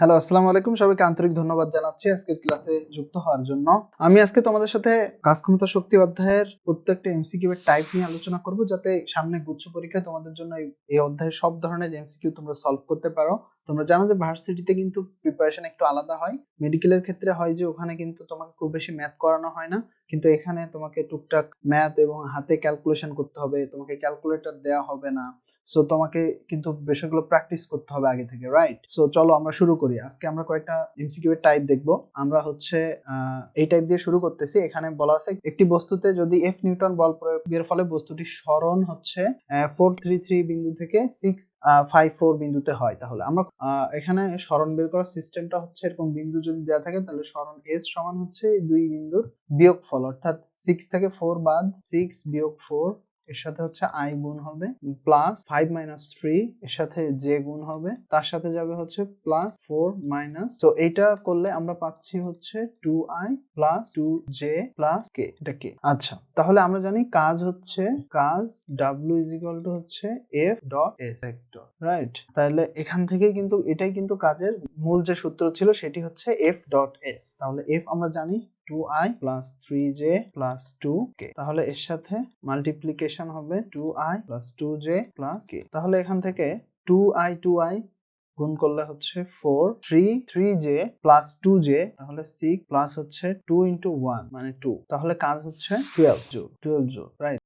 Hello, আসসালামু আলাইকুম। সবাইকে আন্তরিক ধন্যবাদ জানাচ্ছি আজকের ক্লাসে যুক্ত হওয়ার জন্য। আমি আজকে তোমাদের সাথে কাজ ক্ষমতা শক্তি অধ্যায়ের প্রত্যেকটা এমসিকিউ এর টাইপ নিয়ে আলোচনা করব, যাতে সামনে গুচ্ছ পরীক্ষায় তোমাদের জন্য এই অধ্যায়ের সব ধরনের এমসিকিউ তোমরা সলভ করতে পারো। তোমরা জানো যে ভার্সিটিতে কিন্তু প্রিপারেশন একটু আলাদা হয়। মেডিকেলের ক্ষেত্রে হয় যে ওখানে কিন্তু তোমাকে খুব বেশি ম্যাথ করানো হয় না, কিন্তু এখানে তোমাকে টুকটাক ম্যাথ এবং হাতে ক্যালকুলেশন করতে হবে, তোমাকে ক্যালকুলেটর দেওয়া হবে না। সো তোমাকে কিন্তু বিষয়গুলো প্র্যাকটিস করতে হবে আগে থেকে, রাইট? সো চলো আমরা শুরু করি। আজকে আমরা কয়েকটা এমসিকিউ এর টাইপ দেখব। আমরা হচ্ছে এই টাইপ দিয়ে শুরু করতেছি। এখানে বলা আছে একটি বস্তুতে যদি এফ নিউটন বল প্রয়োগের ফলে বস্তুটির সরণ হচ্ছে 433 বিন্দু থেকে 654 বিন্দুতে হয়, তাহলে আমরা এখানে সরণ বের করার সিস্টেমটা হচ্ছে এরকম। বিন্দু যদি দেওয়া থাকে তাহলে সরণ এস সমান হচ্ছে দুই বিন্দুর বিয়োগফল, অর্থাৎ 6 থেকে 4 বাদ 6 বিয়োগ 4 এর সাথে হচ্ছে i গুণ হবে প্লাস 5 মাইনাস 3 এর সাথে j গুণ হবে, তার সাথে যাবে হচ্ছে প্লাস 4 মাইনাস। তো এইটা করলে আমরা পাচ্ছি হচ্ছে 2i plus 2j plus k, এটা k। আচ্ছা, তাহলে আমরা জানি কাজ w ইজ ইকুয়াল টু হচ্ছে f dot s vector, right? তাহলে এখান থেকে কিন্তু এটাই কিন্তু কাজের মূল যে সূত্র ছিল সেটি হচ্ছে f ডট s। তাহলে f আমরা জানি 2i plus 3j plus 2k, তাহলে এর সাথে মাল্টিপ্লিকেশন হবে 2i plus 2j plus k। তাহলে এখান থেকে 2i গুণ করলে হচ্ছে 4, 3j plus 2j তাহলে 6 প্লাস হচ্ছে 2 into 1 মানে 2, তাহলে কাজ হচ্ছে 12 জুল, রাইট?